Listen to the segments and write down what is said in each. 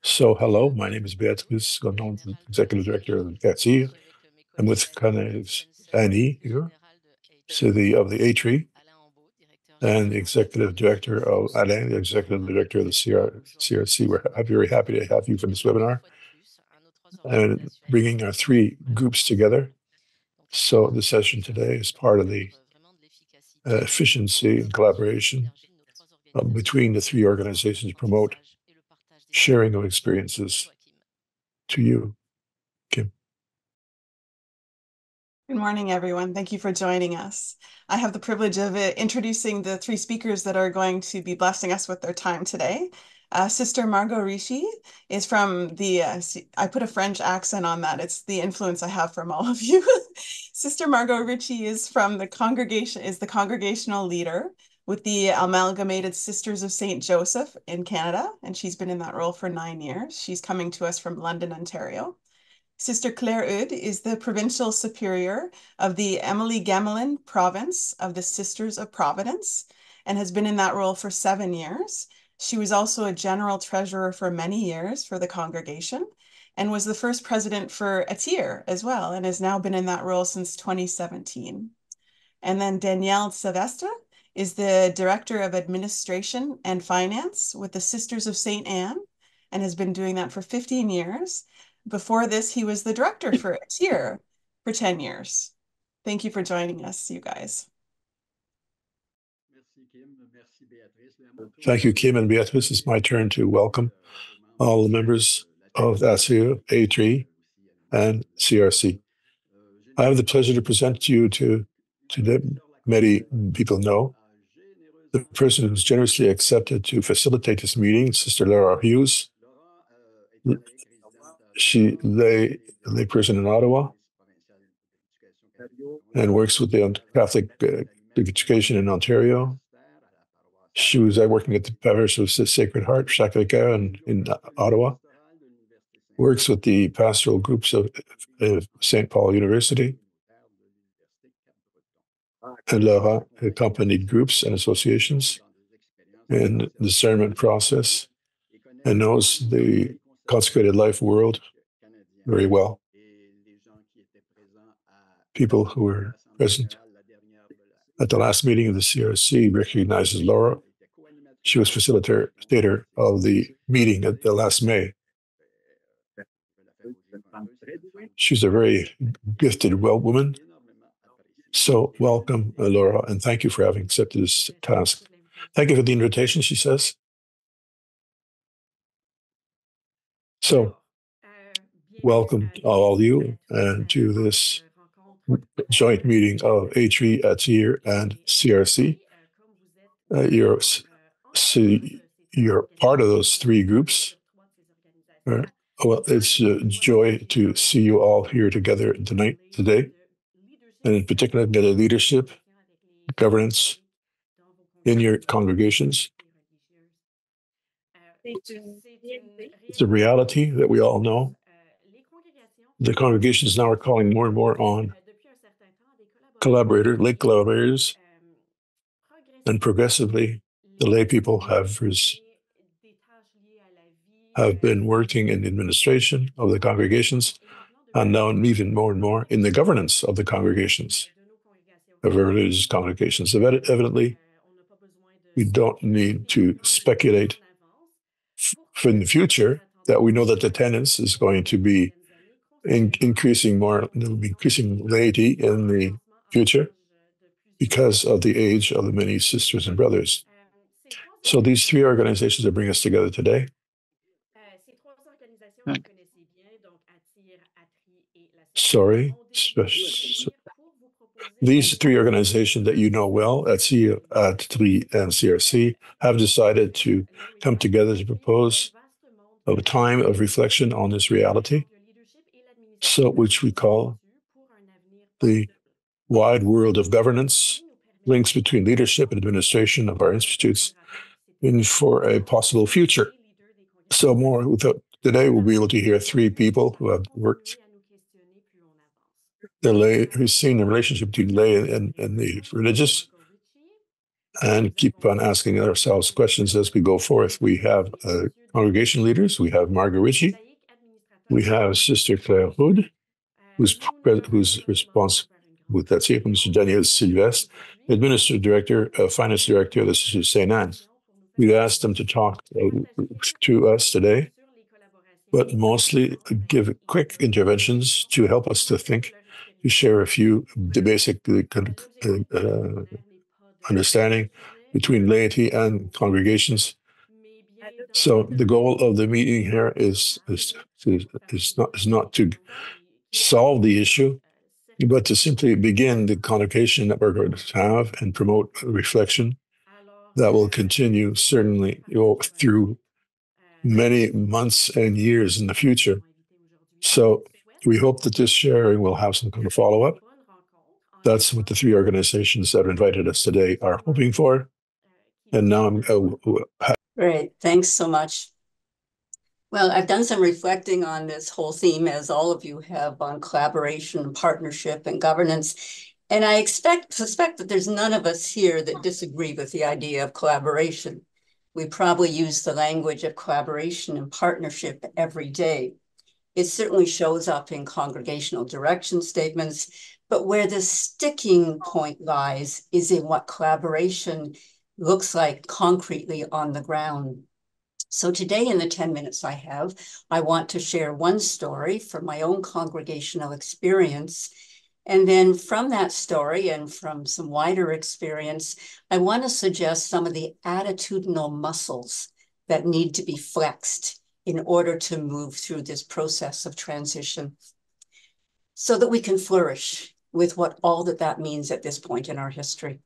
So, hello, my name is Beatrice Gondon, Executive Director of ATTIR. I'm with Annie here, of the ATRI, and the Executive Director of Alain, the Executive Director of the CRC. We're very happy to have you for this webinar and bringing our three groups together. So, the session today is part of the efficiency and collaboration between the three organizations to promote sharing of experiences to you, Kim. Good morning, everyone. Thank you for joining us. I have the privilege of introducing the three speakers that are going to be blessing us with their time today. Sister Margo Ritchie is from the, I put a French accent on that. It's the influence I have from all of you. Sister Margo Ritchie is from the congregation, is the congregational leader with the Amalgamated Sisters of Saint Joseph in Canada, and she's been in that role for 9 years. She's coming to us from London, Ontario. Sister Claire Houde is the Provincial Superior of the Emily Gamelin Province of the Sisters of Providence and has been in that role for 7 years. She was also a general treasurer for many years for the congregation and was the first president for ATTIR as well and has now been in that role since 2017. And then Danielle Sylvestre is the Director of Administration and Finance with the Sisters of Sainte-Anne and has been doing that for 15 years. Before this, he was the director for ATTIR for 10 years. Thank you for joining us, you guys. Thank you, Kim and Beatrice. It's my turn to welcome all the members of ATTIR, ATRI, and CRC. I have the pleasure to present to you to many people know the person who's generously accepted to facilitate this meeting, Sister Laura Hughes. She lay person in Ottawa and works with the Catholic Education in Ontario. She was working at the Parish of Sacred Heart, Sacré-Cœur in Ottawa. Works with the pastoral groups of St. Paul University. And Laura accompanied groups and associations in the discernment process and knows the consecrated life world very well. People who were present at the last meeting of the CRC recognizes Laura. She was facilitator of the meeting at the last May. She's a very gifted, well woman. So welcome, Laura, and thank you for having accepted this task. Thank you for the invitation, she says. So, welcome all of you and to this joint meeting of ATRI, ATTIR, and CRC. You're part of those three groups. Well, it's a joy to see you all here together today, and in particular, get a leadership, governance in your congregations. It's a reality that we all know. The congregations now are calling more and more on lay collaborators, and progressively, the lay people have been working in the administration of the congregations, and now even more and more in the governance of the congregations, of religious congregations. Evidently, we don't need to speculate for in the future that we know that the attendance is going to be increasing more, there will be increasing laity in the future because of the age of the many sisters and brothers. So these three organizations that bring us together today. Sorry. These three organizations that you know well, ATTIR, ATTRI, and CRC, have decided to come together to propose a time of reflection on this reality, so which we call the wide world of governance, links between leadership and administration of our institutes, and for a possible future. So today we'll be able to hear three people who have worked who've seen the relationship between lay and the religious. and keep on asking ourselves questions as we go forth. We have congregation leaders. We have Margo Ritchie. We have Sister Claire Houde, who's responsible with that here, Mr. Daniel Sylvestre, administrative director, finance director of the Sisters of Sainte-Anne. We asked them to talk to us today, but mostly give quick interventions to help us to think, to share a few the basic understanding between laity and congregations. So the goal of the meeting here is not to solve the issue, but to simply begin the convocation that we're going to have and promote reflection that will continue certainly through many months and years in the future. So we hope that this sharing will have some kind of follow-up. That's what the three organizations that invited us today are hoping for. And now I'm... Great, thanks so much. Well, I've done some reflecting on this whole theme, as all of you have, on collaboration, partnership, and governance. And I suspect that there's none of us here that disagree with the idea of collaboration. We probably use the language of collaboration and partnership every day. It certainly shows up in congregational direction statements, but where the sticking point lies is in what collaboration looks like concretely on the ground. So today, in the 10 minutes I have, I want to share one story from my own congregational experience. And then from that story and from some wider experience, I want to suggest some of the attitudinal muscles that need to be flexed in order to move through this process of transition so that we can flourish with all that means at this point in our history.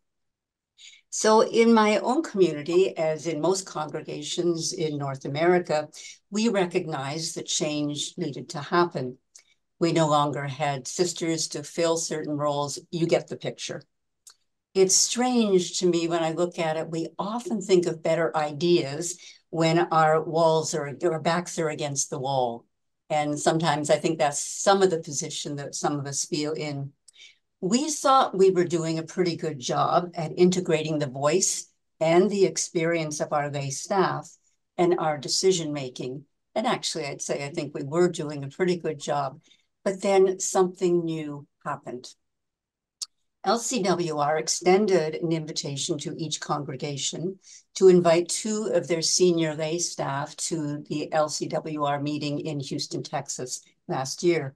So in my own community, as in most congregations in North America, we recognized that change needed to happen. We no longer had sisters to fill certain roles. You get the picture. It's strange to me when I look at it, we often think of better ideas when our backs are against the wall. And sometimes I think that's some of the position that some of us feel in. We thought we were doing a pretty good job at integrating the voice and the experience of our lay staff and our decision-making. And actually, I'd say I think we were doing a pretty good job. But then something new happened. LCWR extended an invitation to each congregation to invite 2 of their senior lay staff to the LCWR meeting in Houston, Texas last year.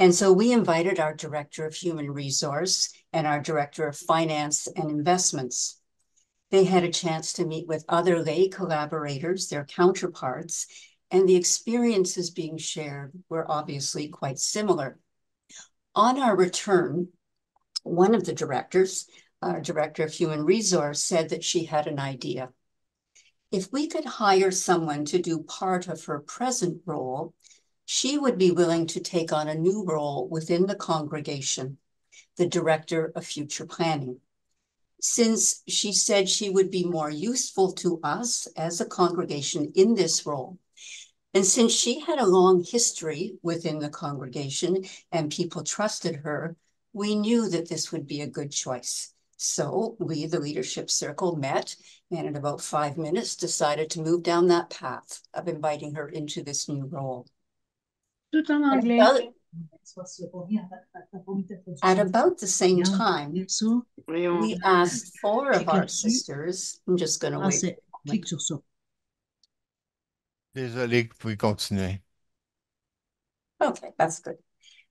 And so we invited our director of human resource and our director of finance and investments. They had a chance to meet with other lay collaborators, their counterparts, and the experiences being shared were obviously quite similar. On our return, one of the directors, our director of human resource, said that she had an idea. If we could hire someone to do part of her present role, she would be willing to take on a new role within the congregation, the director of future planning. Since she said she would be more useful to us as a congregation in this role, and since she had a long history within the congregation and people trusted her, we knew that this would be a good choice. So we, the leadership circle, met and in about 5 minutes decided to move down that path of inviting her into this new role. Tout en anglais. At about the same time, we asked 4 of our sisters, I'm just going to wait. Clique sur ça. Désolé, vous pouvez continuer. Okay, that's good.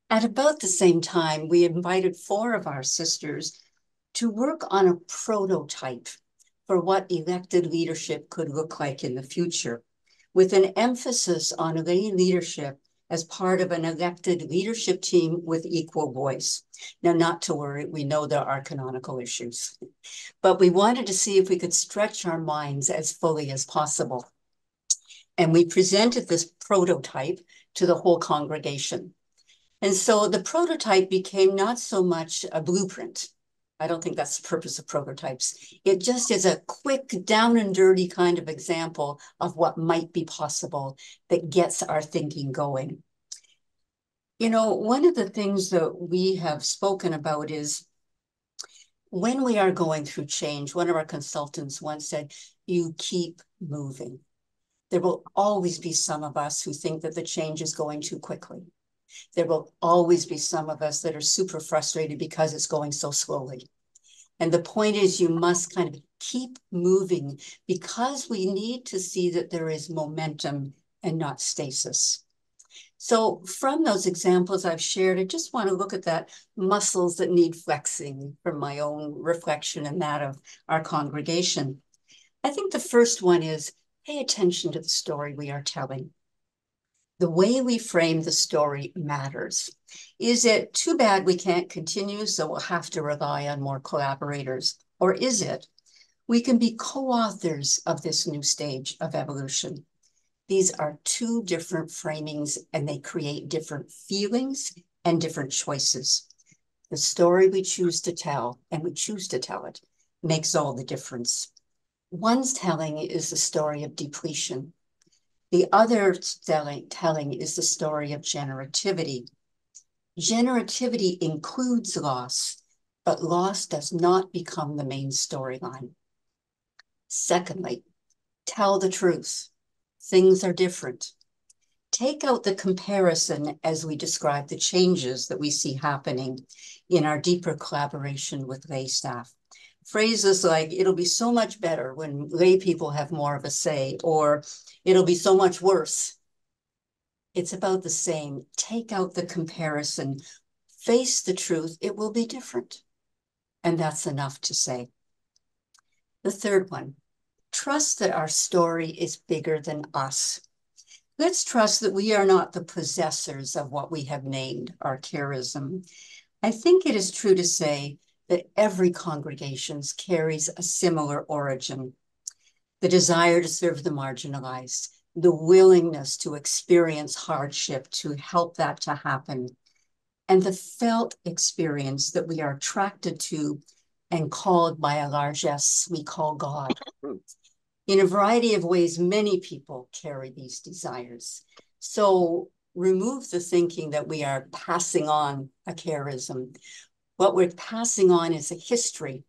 At about the same time, we invited 4 of our sisters to work on a prototype for what elected leadership could look like in the future, with an emphasis on lay leadership as part of an elected leadership team with equal voice. Now, not to worry, we know there are canonical issues, but we wanted to see if we could stretch our minds as fully as possible. And we presented this prototype to the whole congregation. And so the prototype became not so much a blueprint. I don't think that's the purpose of prototypes. It just is a quick, down and dirty kind of example of what might be possible that gets our thinking going. You know, one of the things that we have spoken about is when we are going through change, one of our consultants once said, you keep moving. There will always be some of us who think that the change is going too quickly. There will always be some of us that are super frustrated because it's going so slowly. And the point is, you must kind of keep moving because we need to see that there is momentum and not stasis. So from those examples I've shared, I just want to look at that muscles that need flexing from my own reflection and that of our congregation. I think the first one is pay attention to the story we are telling. The way we frame the story matters. Is it too bad we can't continue, so we'll have to rely on more collaborators? Or is it we can be co-authors of this new stage of evolution? These are two different framings and they create different feelings and different choices. The story we choose to tell, and we choose to tell it, makes all the difference. One's telling is the story of depletion. The other telling is the story of generativity. Generativity includes loss, but loss does not become the main storyline. Secondly, tell the truth. Things are different. Take out the comparison as we describe the changes that we see happening in our deeper collaboration with lay staff. Phrases like, it'll be so much better when lay people have more of a say, or it'll be so much worse. It's about the same. Take out the comparison. Face the truth. It will be different. And that's enough to say. The third one, trust that our story is bigger than us. Let's trust that we are not the possessors of what we have named our charism. I think it is true to say that every congregation carries a similar origin. The desire to serve the marginalized, the willingness to experience hardship to help that to happen, and the felt experience that we are attracted to and called by a largesse we call God. In a variety of ways, many people carry these desires. So remove the thinking that we are passing on a charism. What we're passing on is a history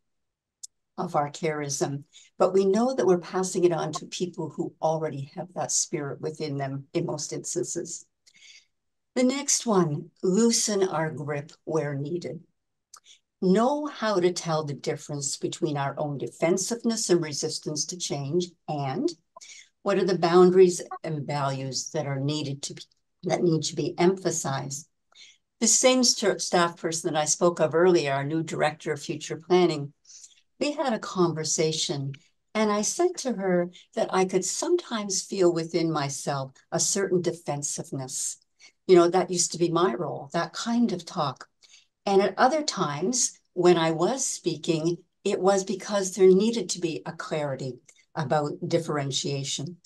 of our charism, but we know that we're passing it on to people who already have that spirit within them in most instances. The next one, loosen our grip where needed. Know how to tell the difference between our own defensiveness and resistance to change, and what are the boundaries and values that are needed that need to be emphasized. The same staff person that I spoke of earlier, our new director of future planning, we had a conversation and I said to her that I could sometimes feel within myself a certain defensiveness. You know, that used to be my role, that kind of talk. And at other times, when I was speaking, it was because there needed to be a clarity about differentiation.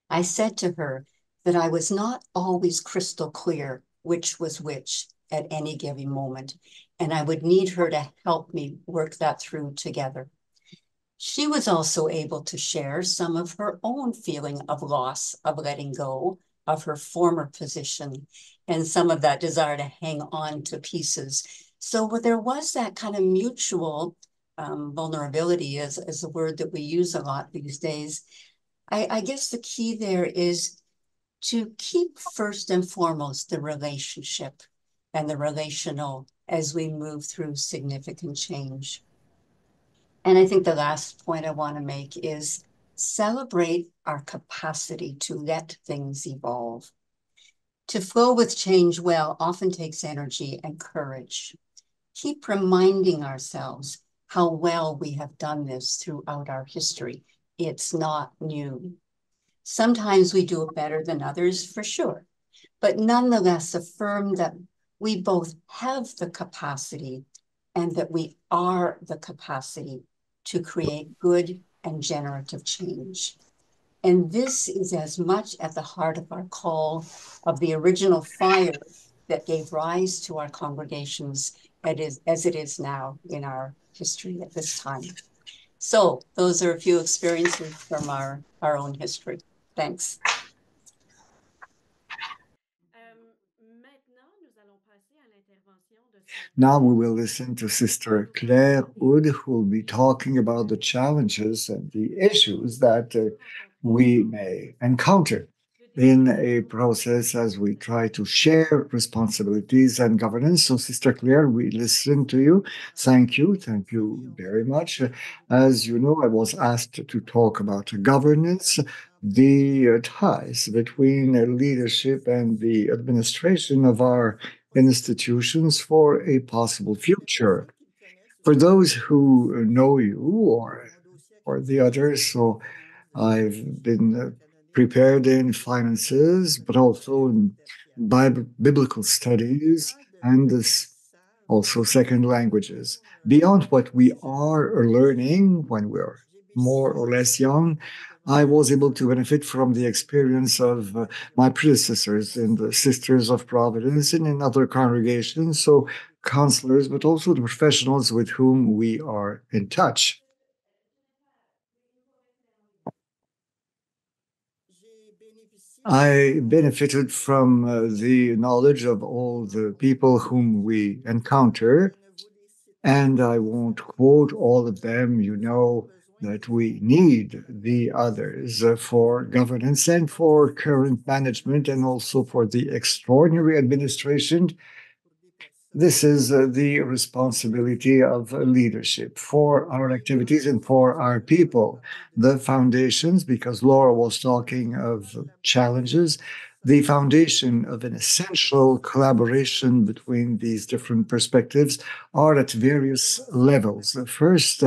I said to her that I was not always crystal clear which was which at any given moment, and I would need her to help me work that through together. She was also able to share some of her own feeling of loss, of letting go of her former position, and some of that desire to hang on to pieces. So there was that kind of mutual vulnerability is a word that we use a lot these days. I guess the key there is to keep first and foremost the relationship and the relational as we move through significant change. And I think the last point I want to make is celebrate our capacity to let things evolve. To flow with change well often takes energy and courage. Keep reminding ourselves how well we have done this throughout our history. It's not new. Sometimes we do it better than others, for sure, but nonetheless affirm that we both have the capacity and that we are the capacity to create good and generative change. And this is as much at the heart of our call of the original fire that gave rise to our congregations as it is now in our history at this time. So those are a few experiences from our own history. Thanks. Now we will listen to Sister Claire Houde, who will be talking about the challenges and the issues that we may encounter in a process as we try to share responsibilities and governance. So, Sister Claire, we listen to you. Thank you. Thank you very much. As you know, I was asked to talk about governance, the ties between leadership and the administration of our institutions for a possible future. For those who know you or the others, so I've been prepared in finances, but also in biblical studies and also second languages. Beyond what we are learning when we're more or less young, I was able to benefit from the experience of my predecessors in the Sisters of Providence and in other congregations, so counselors, but also the professionals with whom we are in touch. I benefited from the knowledge of all the people whom we encounter, and I won't quote all of them. You know that we need the others for governance and for current management and also for the extraordinary administration. This is the responsibility of leadership for our activities and for our people. The foundations, because Laura was talking of challenges, the foundation of an essential collaboration between these different perspectives are at various levels. First,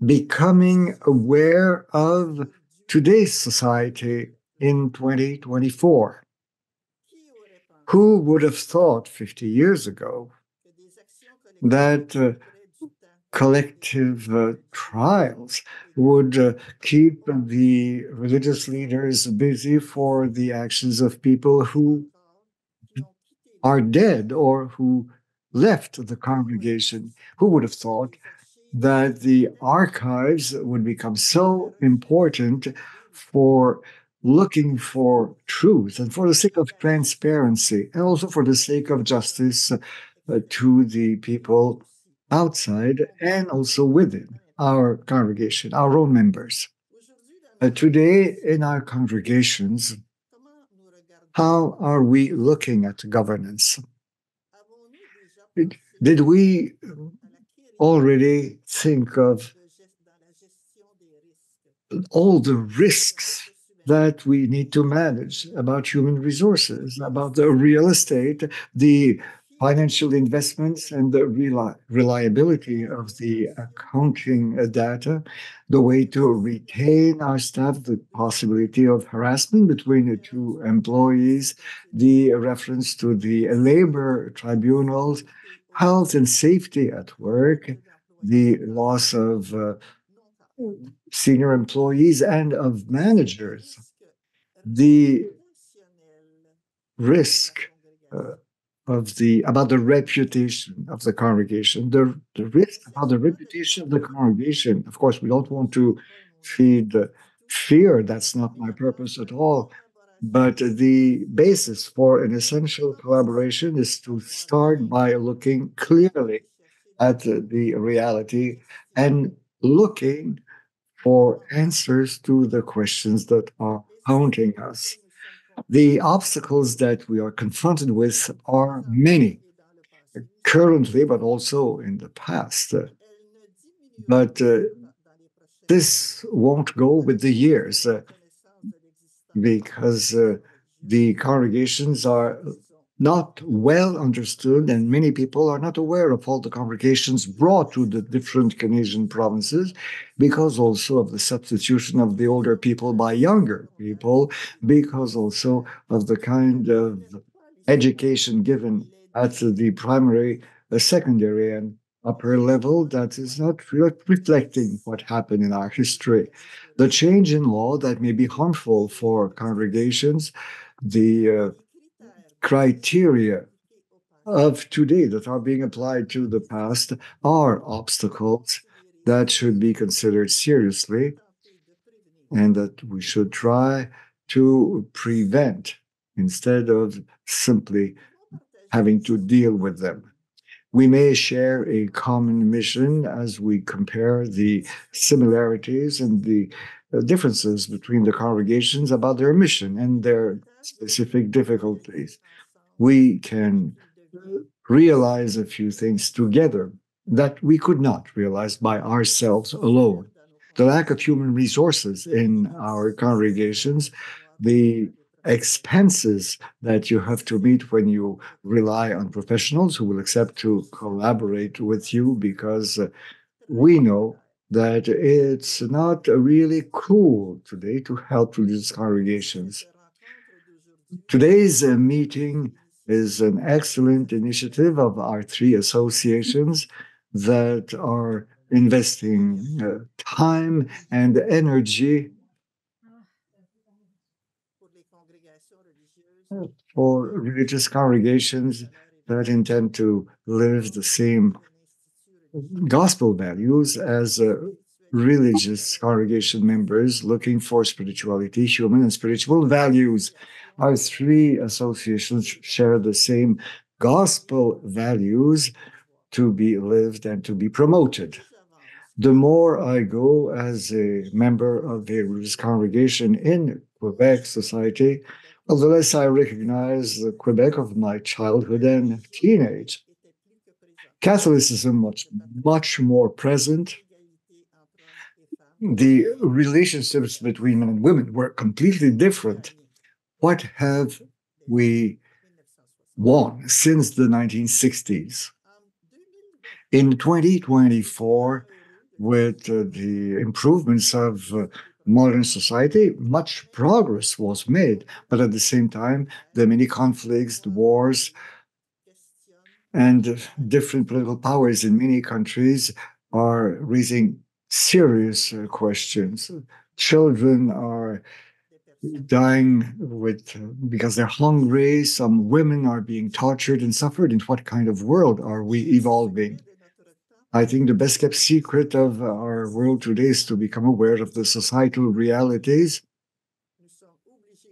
becoming aware of today's society in 2024. Who would have thought 50 years ago that collective trials would keep the religious leaders busy for the actions of people who are dead or who left the congregation? Who would have thought that the archives would become so important for looking for truth and for the sake of transparency and also for the sake of justice to the people outside and also within our congregation, our own members. Today in our congregations, how are we looking at governance? Did we already think of all the risks that we need to manage about human resources, about the real estate, the financial investments, and the reliability of the accounting data, the way to retain our staff, the possibility of harassment between the two employees, the reference to the labor tribunals, health and safety at work, the loss of senior employees and of managers, the risk about the reputation of the congregation, the risk about the reputation of the congregation. Of course, we don't want to feed fear. That's not my purpose at all. But the basis for an essential collaboration is to start by looking clearly at the reality and looking for answers to the questions that are haunting us. The obstacles that we are confronted with are many, currently, but also in the past. But this won't go with the years because the congregations are not well understood, and many people are not aware of all the congregations brought to the different Canadian provinces because also of the substitution of the older people by younger people, because also of the kind of education given at the primary, secondary, and upper level that is not reflecting what happened in our history. The change in law that may be harmful for congregations, the criteria of today that are being applied to the past are obstacles that should be considered seriously and that we should try to prevent instead of simply having to deal with them. We may share a common mission as we compare the similarities and the differences between the congregations about their mission and their specific difficulties. We can realize a few things together that we could not realize by ourselves alone. The lack of human resources in our congregations, the expenses that you have to meet when you rely on professionals who will accept to collaborate with you, because we know that it's not really cool today to help religious congregations. Today's meeting is an excellent initiative of our three associations that are investing time and energy for religious congregations that intend to live the same gospel values as religious congregation members looking for spirituality, human and spiritual values. Our three associations share the same gospel values to be lived and to be promoted. The more I go as a member of a religious congregation in Quebec society, the less I recognize the Quebec of my childhood and teenage. Catholicism was much more present. The relationships between men and women were completely different. What have we won since the 1960s? In 2024, with the improvements of modern society, much progress was made. But at the same time, the many conflicts, the wars, and different political powers in many countries are raising serious questions. Children are dying because they're hungry. Some women are being tortured and suffered. In what kind of world are we evolving? I think the best kept secret of our world today is to become aware of the societal realities.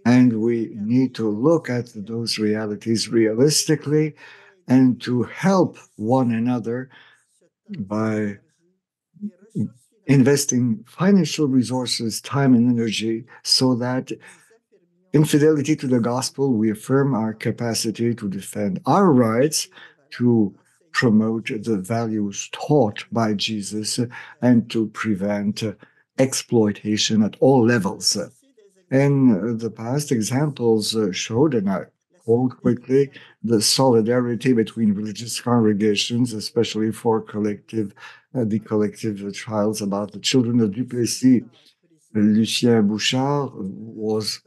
And we need to look at those realities realistically and to help one another by investing financial resources, time, and energy so that in fidelity to the gospel, we affirm our capacity to defend our rights, to promote the values taught by Jesus, and to prevent exploitation at all levels. In the past, examples showed, and I quote quickly, the solidarity between religious congregations, especially for the collective trials about the children of Duplessis. Lucien Bouchard was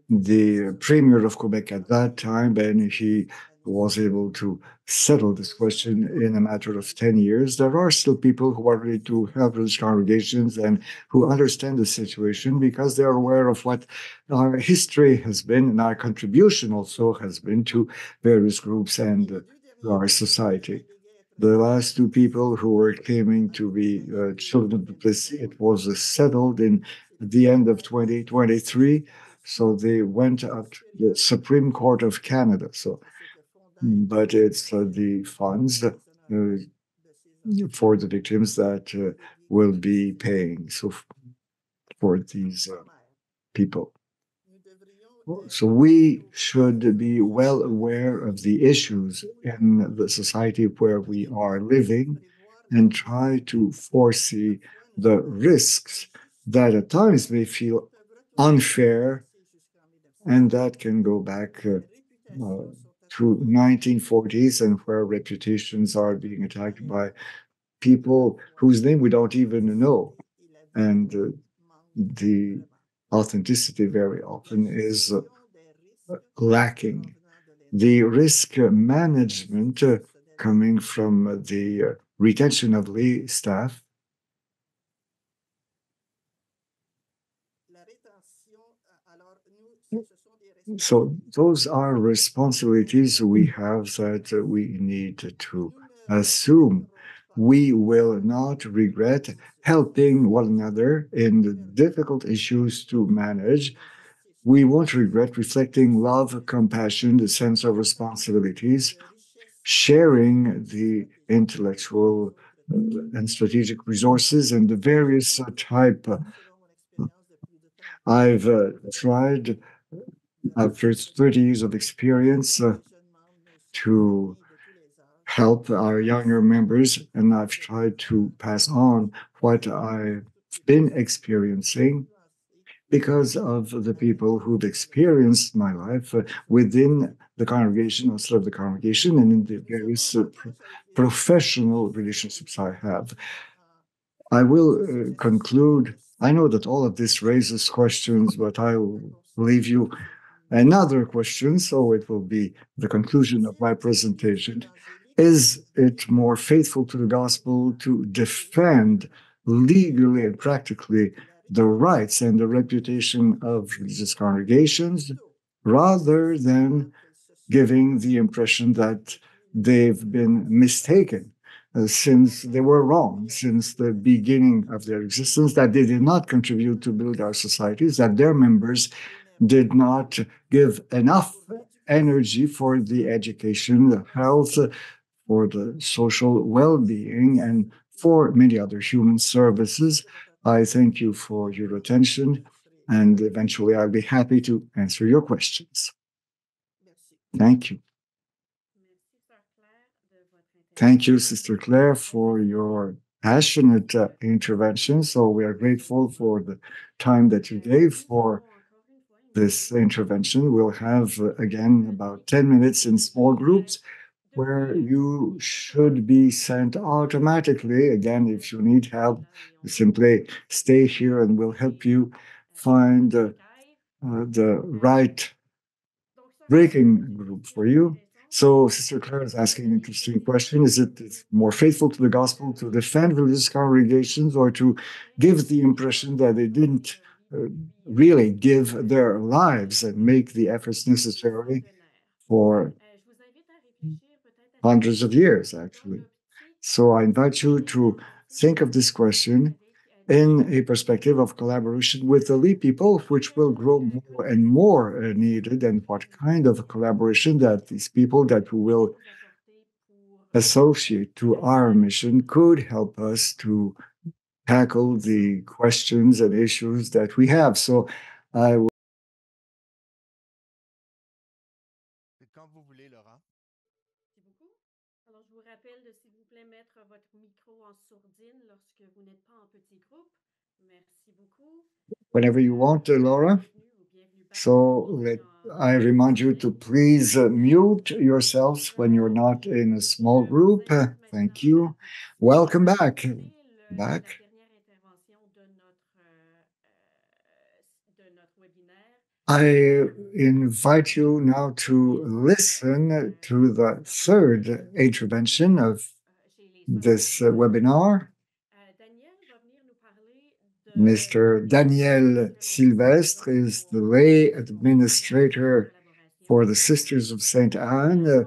the premier of Quebec at that time, and he was able to settle this question in a matter of 10 years. There are still people who are ready to help religious congregations and who understand the situation because they are aware of what our history has been and our contribution also has been to various groups and to our society. The last two people who were claiming to be children of Duplessis, it was settled in the end of 2023. So they went up to the Supreme Court of Canada. But it's the funds for the victims that will be paying for these people. So we should be well aware of the issues in the society where we are living and try to foresee the risks that at times may feel unfair, and that can go back to 1940s and where reputations are being attacked by people whose name we don't even know. And the authenticity very often is lacking. The risk management coming from the retention of lay staff So those are responsibilities we have that we need to assume. We will not regret helping one another in the difficult issues to manage. We won't regret reflecting love, compassion, the sense of responsibilities sharing the intellectual and strategic resources and the various type. I've tried, after 30 years of experience, to help our younger members, and I've tried to pass on what I've been experiencing because of the people who've experienced my life within the congregation, also of the congregation, and in the various professional relationships I have. I will conclude. I know that all of this raises questions, but I will leave you another question, so it will be the conclusion of my presentation. Is it more faithful to the gospel to defend legally and practically the rights and the reputation of religious congregations rather than giving the impression that they've been mistaken since they were wrong, since the beginning of their existence, that they did not contribute to build our societies, that their members did not give enough energy for the education, the health, for the social well-being, and for many other human services. I thank you for your attention, and eventually I'll be happy to answer your questions. Thank you. Thank you, Sister Claire, for your passionate intervention. So we are grateful for the time that you gave for this intervention. We'll have, again, about 10 minutes in small groups where you should be sent automatically. Again, if you need help, simply stay here and we'll help you find the right breaking group for you. So Sister Claire is asking an interesting question. Is it more faithful to the gospel to defend religious congregations or to give the impression that they didn't really give their lives and make the efforts necessary for hundreds of years, actually? So I invite you to think of this question in a perspective of collaboration with the lay people, which will grow more and more needed, and what kind of collaboration that these people that we will associate to our mission could help us to tackle the questions and issues that we have. So I will. Whenever you want, Laura. So I remind you to please mute yourselves when you're not in a small group. Thank you. Welcome back. I invite you now to listen to the third intervention of this webinar. Mr. Daniel Sylvestre is the lay administrator for the Sisters of Sainte-Anne.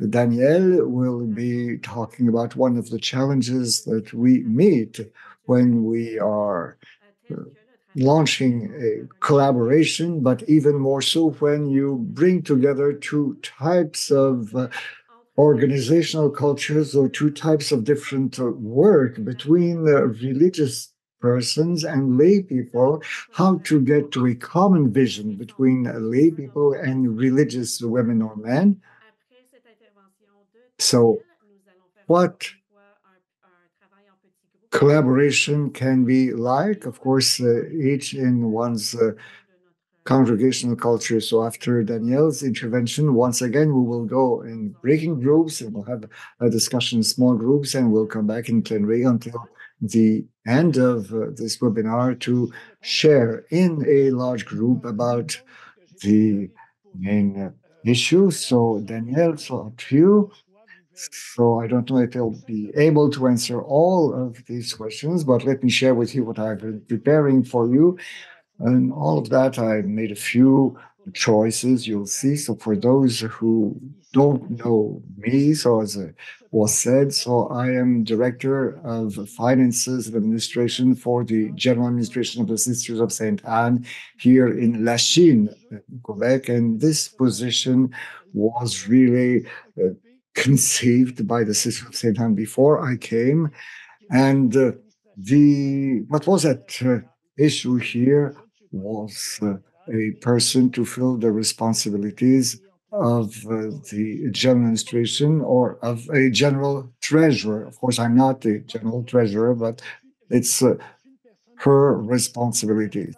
Daniel will be talking about one of the challenges that we meet when we are launching a collaboration, but even more so when you bring together two types of organizational cultures or two types of different work between religious persons and lay people, how to get to a common vision between lay people and religious women or men. So what collaboration can be like? Of course, each in one's congregational culture. So after Danielle's intervention, once again, we will go in breaking groups and we'll have a discussion in small groups, and we'll come back in plenary until the end of this webinar to share in a large group about the main issue. So Danielle, so up to you. So I don't know if I'll be able to answer all of these questions, but let me share with you what I've been preparing for you. And all of that, I made a few choices, you'll see. So for those who don't know me, so as was said, so I am Director of Finances and Administration for the General Administration of the Sisters of Sainte-Anne here in Lachine, Quebec. And this position was really conceived by the Sisters of Sainte-Anne before I came. And what was at issue here was a person to fill the responsibilities of the general administration or of a general treasurer. Of course, I'm not the general treasurer, but it's her responsibilities.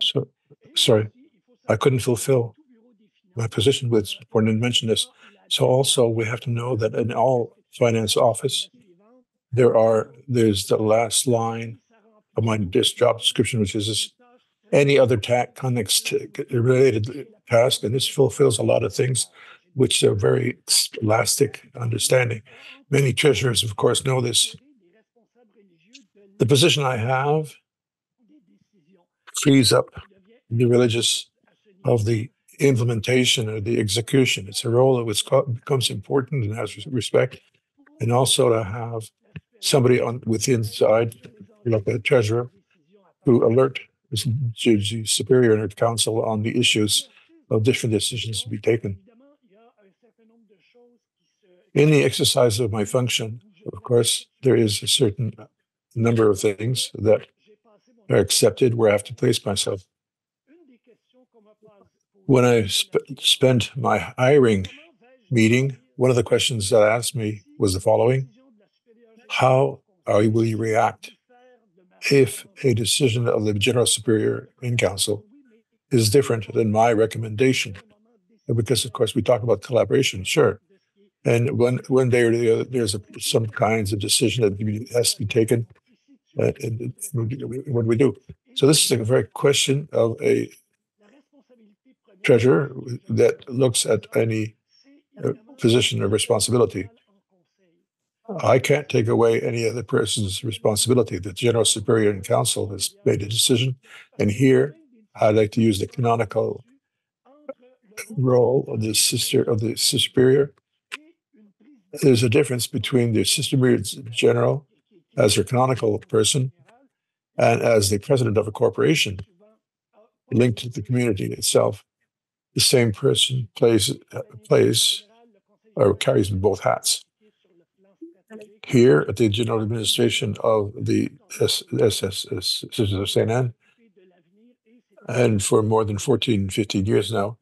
So, sorry, I couldn't fulfill my position with when I mentioned this. So also we have to know that in all finance office, there's the last line of my job description, which is this, any other related task, and this fulfills a lot of things which are very elastic understanding. Many treasurers, of course, know this. The position I have frees up the religious of the implementation or the execution. It's a role that becomes important and has respect, and also to have somebody with the inside, like a treasurer, who alert the superior and her council on the issues of different decisions to be taken. In the exercise of my function, of course, there is a certain number of things that are accepted where I have to place myself. When I spent my hiring meeting, one of the questions that asked me was the following: how will you react if a decision of the general superior in council is different than my recommendation? Because, of course, we talk about collaboration, sure. And one day or the other, there's some kinds of decision that has to be taken. What do we do? So this is a very question of a treasurer that looks at any position of responsibility. I can't take away any other person's responsibility. The general superior in council has made a decision, and here I'd like to use the canonical role of the superior. There's a difference between the superior general as her canonical person and as the president of a corporation linked to the community itself. The same person plays or carries both hats. Here at the general administration of the Sisters of Sainte-Anne, and for more than 14, 15 years now,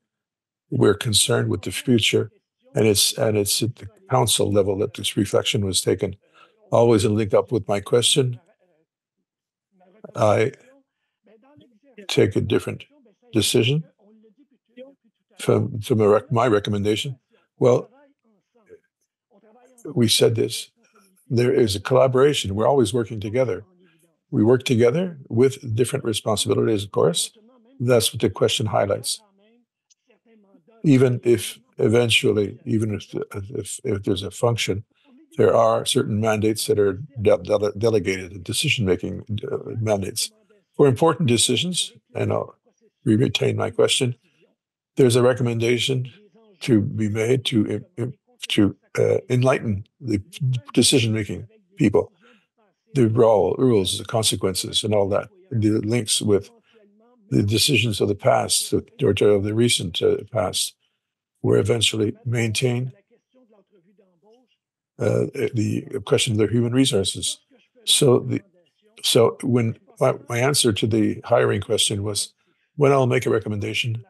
we're concerned with the future, and it's at the council level that this reflection was taken. Always in link up with my question, I take a different decision from my recommendation. Well, we said this. There is a collaboration. We're always working together. We work together with different responsibilities, of course. That's what the question highlights. Even if eventually, even if there's a function, there are certain mandates that are delegated, decision-making mandates. For important decisions, and I'll retain my question, there's a recommendation to be made to enlighten the decision-making people, the rules, the consequences, and all that, the links with the decisions of the past or of the recent past, were eventually maintain the question of their human resources. So when my answer to the hiring question was, when I'll make a recommendation,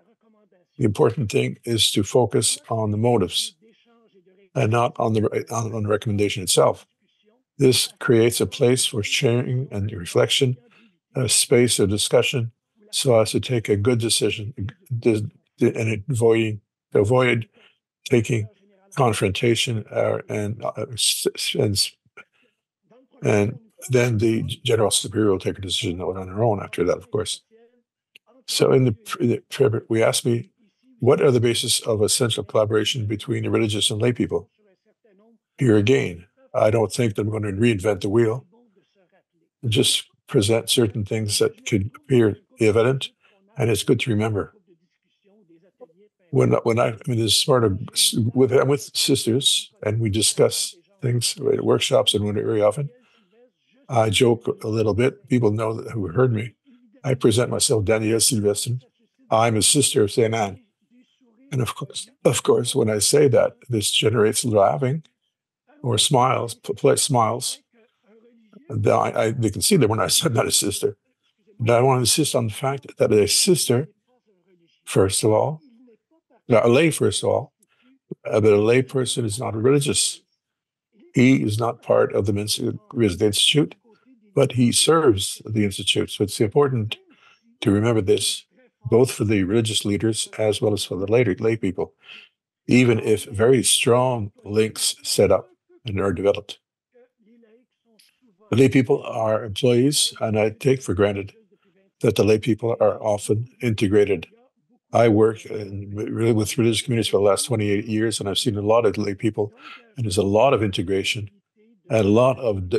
the important thing is to focus on the motives and not on the recommendation itself. This creates a place for sharing and reflection, a space of discussion, so as to take a good decision and avoid taking confrontation and then the general superior will take a decision on her own after that, of course. So in the we asked me, what are the basis of essential collaboration between the religious and lay people? Here again, I don't think that I'm going to reinvent the wheel. Just present certain things that could appear evident, and it's good to remember. this is sort of I'm with sisters, and we discuss things at workshops, and very often I joke a little bit. People know that who heard me. I present myself, Daniel Sylvestre. I'm a sister of Sainte-Anne. And of course, when I say that, this generates laughing or smiles, polite smiles. They can see that when I said not a sister. But I want to insist on the fact that a sister, first of all, a lay, first of all, but a lay person is not religious. He is not part of the Institute, but he serves the Institute. So it's important to remember this, both for the religious leaders as well as for the lay people, even if very strong links set up and are developed. The lay people are employees, and I take for granted that the lay people are often integrated. I work with religious communities for the last 28 years, and I've seen a lot of lay people, and there's a lot of integration and a lot of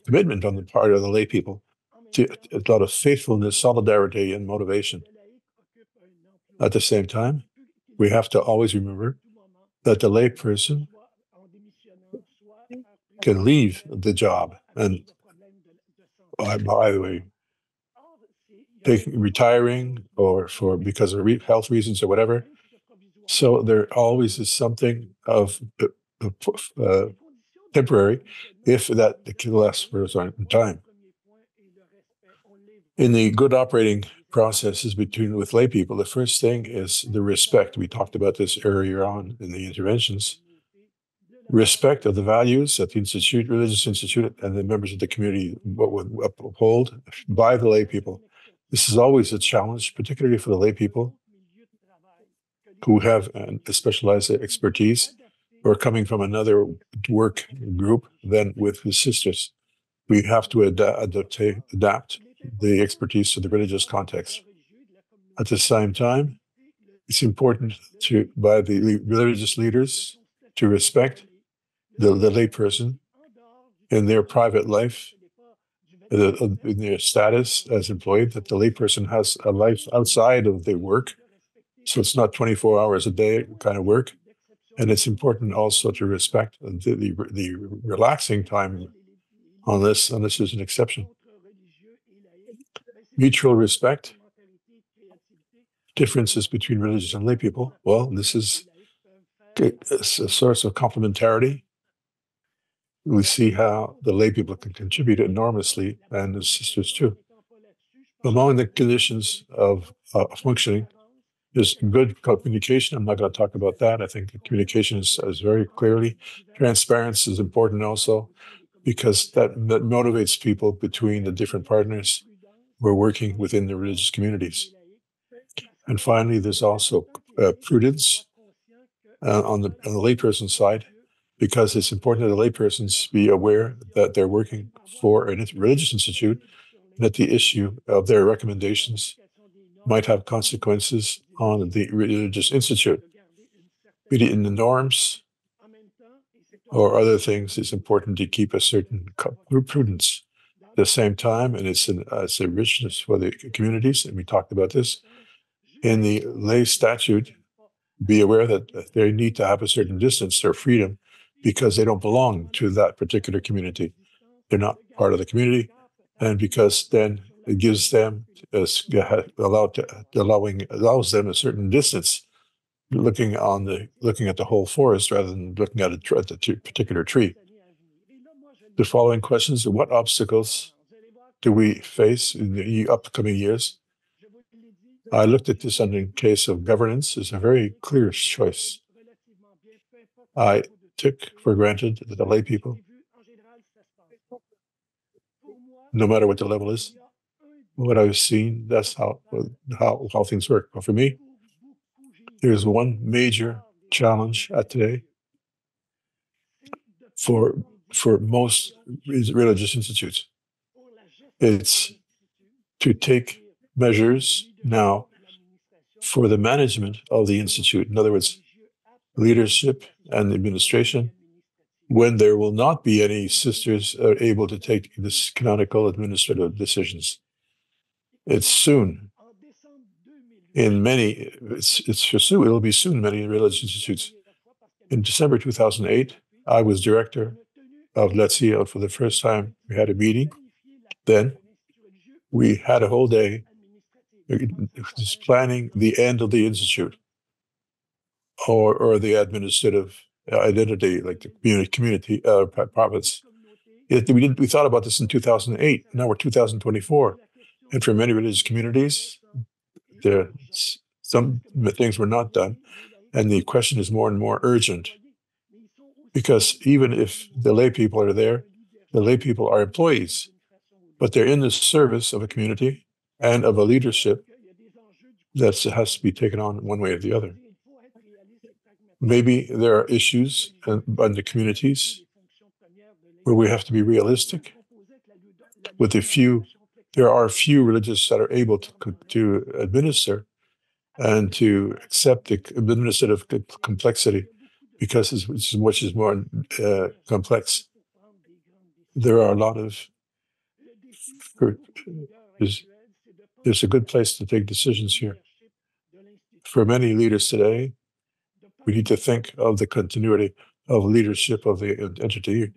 commitment on the part of the lay people, to a lot of faithfulness, solidarity, and motivation. At the same time, we have to always remember that the lay person can leave the job, and by the way, retiring or because of health reasons or whatever. So there always is something of temporary, if that can last for a certain time. In the good operating processes with lay people, the first thing is the respect. We talked about this earlier on in the interventions. Respect of the values that the Institute, religious institute, and the members of the community would uphold by the lay people. This is always a challenge, particularly for the lay people who have a specialized expertise or coming from another work group than with the sisters. We have to adapt the expertise to the religious context. At the same time, it's important by the religious leaders to respect the lay person in their private life, in their status as employed, that the lay person has a life outside of their work. So it's not 24 hours a day kind of work. And it's important also to respect the relaxing time on this, and this is an exception. Mutual respect, differences between religious and lay people. Well, this is a source of complementarity. We see how the lay people can contribute enormously, and the sisters too. Among the conditions of functioning is good communication. I'm not going to talk about that. I think communication is very clearly. Transparency is important also, because that motivates people between the different partners who are working within the religious communities. And finally, there's also prudence on the layperson side, because it's important that the laypersons be aware that they're working for a religious institute, and that the issue of their recommendations might have consequences on the religious institute. Be it in the norms or other things, it's important to keep a certain prudence. At the same time, and it's a richness for the communities, and we talked about this, in the lay statute, be aware that they need to have a certain distance or freedom, because they don't belong to that particular community. They're not part of the community, and because then it gives them allows them a certain distance, looking at the whole forest rather than looking at a particular tree. The following questions: what obstacles do we face in the upcoming years? I looked at this in case of governance. It's a very clear choice. I took for granted that the lay people, no matter what the level is, what I've seen, that's how things work. But for me, there's one major challenge today for most religious institutes. It's to take measures now for the management of the institute. In other words, leadership and administration, when there will not be any sisters able to take this canonical administrative decisions. It's soon. in many, it's soon, it'll be soon, many religious institutes. In December 2008, I was director of ATTIR for the first time. We had a meeting. Then we had a whole day just planning the end of the institute or the administrative identity, like the community province. We thought about this in 2008. Now we're 2024. And for many religious communities, some things were not done. And the question is more and more urgent. Because even if the lay people are there, the lay people are employees, but they're in the service of a community and of a leadership that has to be taken on one way or the other. Maybe there are issues in the communities where we have to be realistic. There are few religious that are able to administer and to accept the administrative complexity, because it's much more complex. There are a lot of, there's a good place to take decisions here. For many leaders today, we need to think of the continuity of leadership of the entity,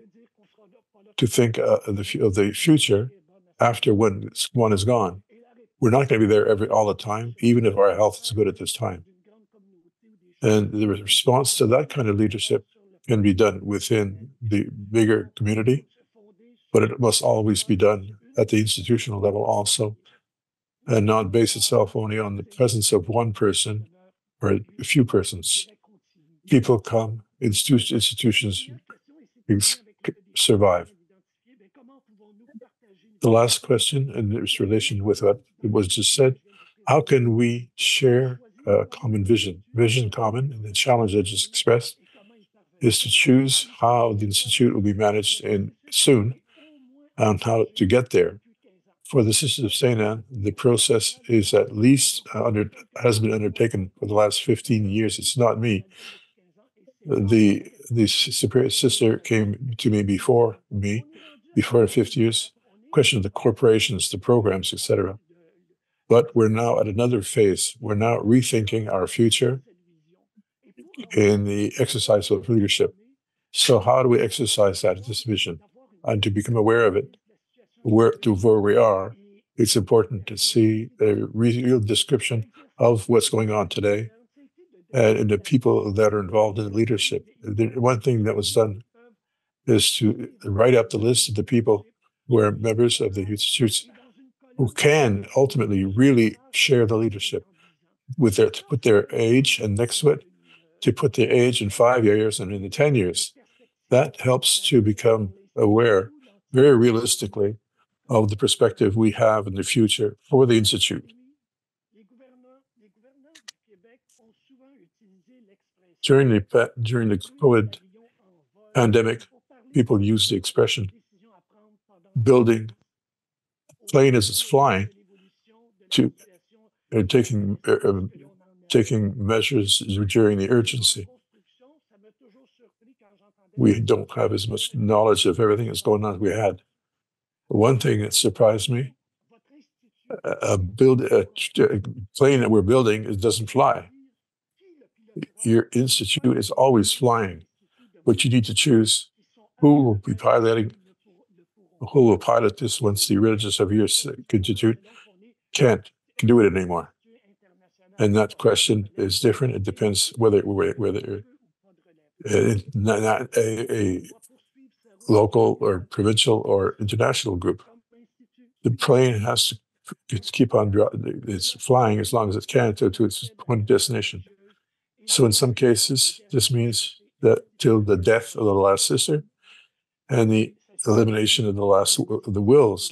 to think of the future after when one is gone. We're not going to be there all the time, even if our health is good at this time. And the response to that kind of leadership can be done within the bigger community, but it must always be done at the institutional level also, and not base itself only on the presence of one person or a few persons. People come, institutions survive. The last question, in its relation with what was just said, how can we share a common vision? Vision common, and the challenge I just expressed is to choose how the institute will be managed soon and how to get there. For the Sisters of Sainte-Anne, the process is at least has been undertaken for the last 15 years. It's not me. The superior sister came to me before 50 years. Question of the corporations, the programs, etc. But we're now at another phase. We're now rethinking our future in the exercise of leadership. So how do we exercise this vision? And to become aware of it, where we are, it's important to see a real description of what's going on today and the people that are involved in leadership. One thing that was done is to write up the list of the people who are members of the institutes who can ultimately really share the leadership to put their age, and next to it, to put their age in 5 years and in the 10 years. That helps to become aware very realistically of the perspective we have in the future for the Institute. During the COVID pandemic, people used the expression building plane as it's flying to taking measures during the urgency. We don't have as much knowledge of everything that's going on as we had. One thing that surprised me, a plane that we're building, it doesn't fly. Your institute is always flying, but you need to choose who will be piloting, who will pilot this once the religious of your institute can do it anymore. And that question is different. It depends whether not a local or provincial or international group. The plane has to keep on it's flying as long as it can to its point of destination. So in some cases, this means that till the death of the last sister and the elimination of the last wills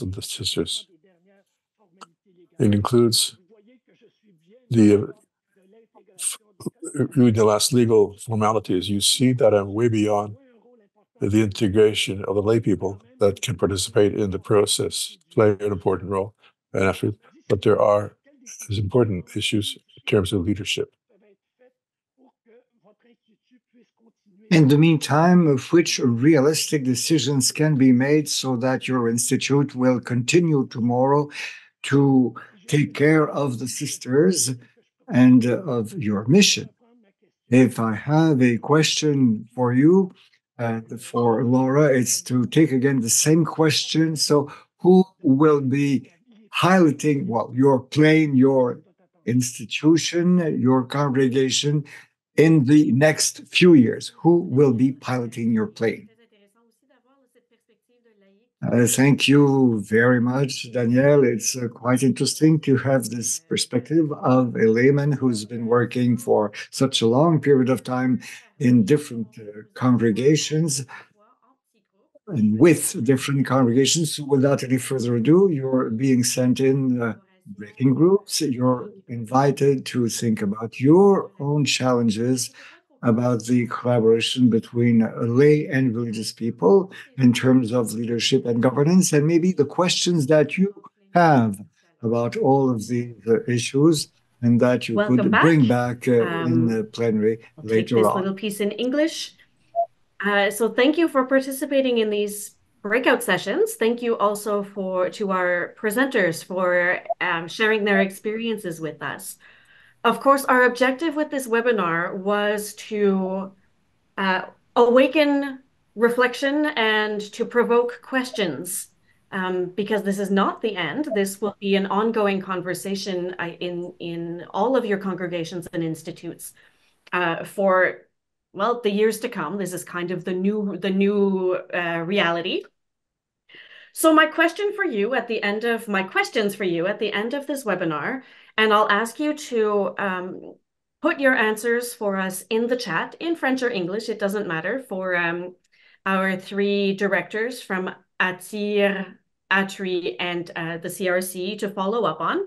of the sisters. It includes the last legal formalities. You see that I'm way beyond the integration of the lay people that can participate in the process, play an important role. But there are important issues in terms of leadership. In the meantime, of which realistic decisions can be made so that your institute will continue tomorrow to take care of the sisters and of your mission. If I have a question for you and for Laura, it's to take again the same question. So, who will be piloting, well, your plane, your institution, your congregation in the next few years? Who will be piloting your plane? Thank you very much, Danielle. It's quite interesting to have this perspective of a layman who's been working for such a long period of time in different congregations and with different congregations. Without any further ado, you're being sent in breaking groups. You're invited to think about your own challenges, about the collaboration between lay and religious people in terms of leadership and governance, and maybe the questions that you have about all of these issues and that you could bring back in the plenary later this on. little piece in English. So thank you for participating in these breakout sessions. Thank you also to our presenters for sharing their experiences with us. Of course, our objective with this webinar was to awaken reflection and to provoke questions, because this is not the end. This will be an ongoing conversation in all of your congregations and institutes for, well, the years to come. This is kind of the new reality. So my questions for you at the end of this webinar, and I'll ask you to put your answers for us in the chat in French or English, it doesn't matter, for our three directors from ATTIR, ATRI, and the CRC to follow up on.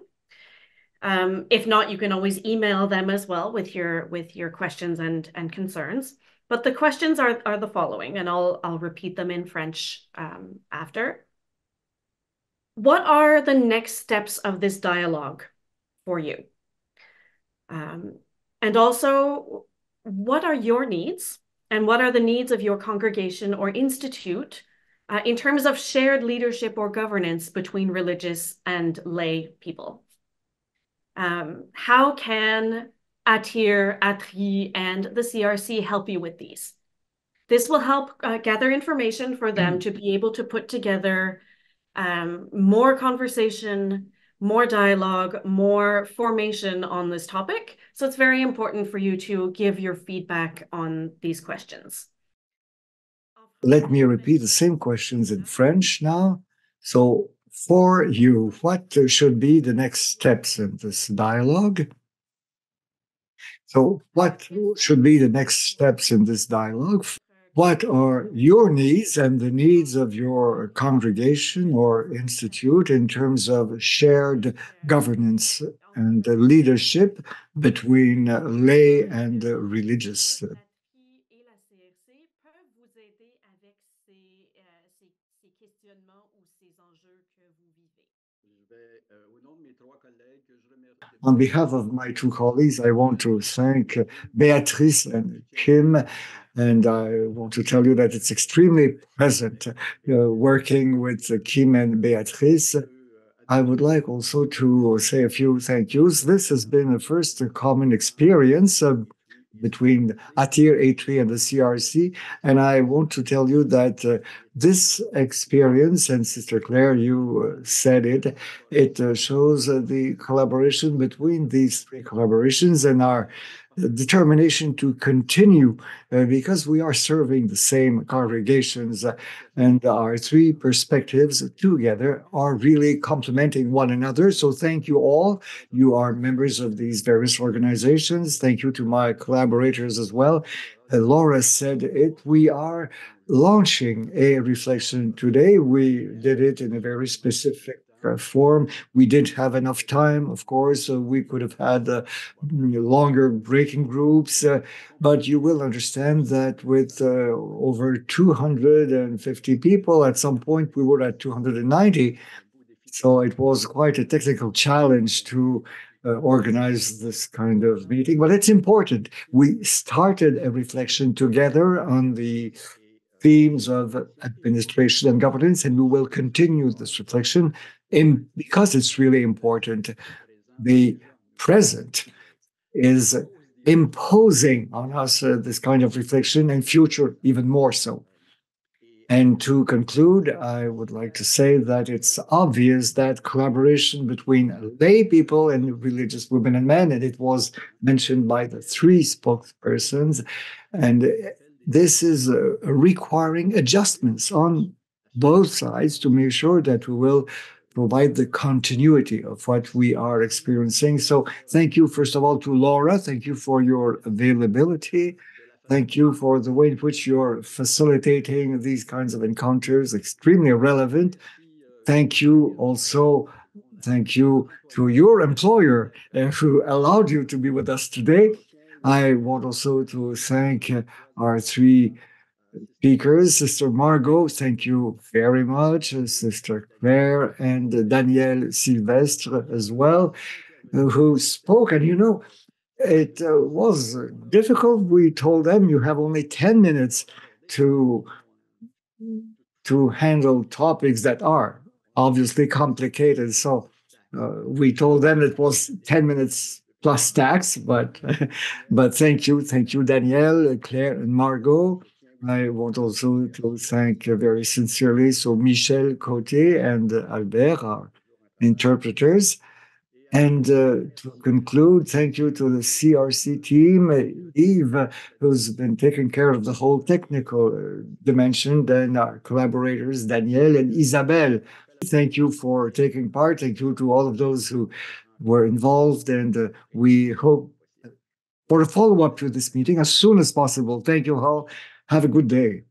If not, you can always email them as well with your questions and concerns. But the questions are the following, and I'll repeat them in French after. What are the next steps of this dialogue for you? And also, what are your needs, and what are the needs of your congregation or institute in terms of shared leadership or governance between religious and lay people? How can ATTIR, ATRI, and the CRC help you with these? This will help gather information for them to be able to put together more conversation, more dialogue, more formation on this topic. So it's very important for you to give your feedback on these questions. Let me repeat the same questions in French now. So for you, what should be the next steps in this dialogue? So what should be the next steps in this dialogue? What are your needs and the needs of your congregation or institute in terms of shared governance and leadership between lay and religious? On behalf of my two colleagues, I want to thank Beatrice and Kim, and I want to tell you that it's extremely pleasant working with Kim and Beatrice. I would like also to say a few thank yous. This has been a first common experience between ATTIR-ATRI and the CRC, and I want to tell you that this experience, and Sister Claire, you said it shows the collaboration between these three collaborations and our determination to continue because we are serving the same congregations and our three perspectives together are really complementing one another. So thank you all. You are members of these various organizations. Thank you to my collaborators as well. Laura said it. We are launching a reflection today. We did it in a very specific form. We didn't have enough time, of course. We could have had longer breaking groups, but you will understand that with over 250 people, at some point we were at 290. So it was quite a technical challenge to organize this kind of meeting, but it's important. We started a reflection together on the themes of administration and governance, and we will continue this reflection because it's really important, the present is imposing on us this kind of reflection, and future even more so. And to conclude, I would like to say that it's obvious that collaboration between lay people and religious women and men, and it was mentioned by the three spokespersons, and this is requiring adjustments on both sides to make sure that we will provide the continuity of what we are experiencing. So thank you, first of all, to Laura. Thank you for your availability. Thank you for the way in which you're facilitating these kinds of encounters, extremely relevant. Thank you also, thank you to your employer who allowed you to be with us today. I want also to thank our three speakers. Sister Margo, thank you very much. Sister Claire and Danielle Sylvestre as well, who spoke. And you know, it was difficult. We told them you have only 10 minutes to handle topics that are obviously complicated. So we told them it was 10 minutes plus tax, but thank you, Danielle, Claire, and Margot. I want also to thank very sincerely Michel Coté and Albert, our interpreters. And to conclude, thank you to the CRC team, Yves, who's been taking care of the whole technical dimension, then our collaborators, Danielle and Isabelle. Thank you for taking part. Thank you to all of those who were involved, and we hope for a follow-up to this meeting as soon as possible. Thank you all. Have a good day.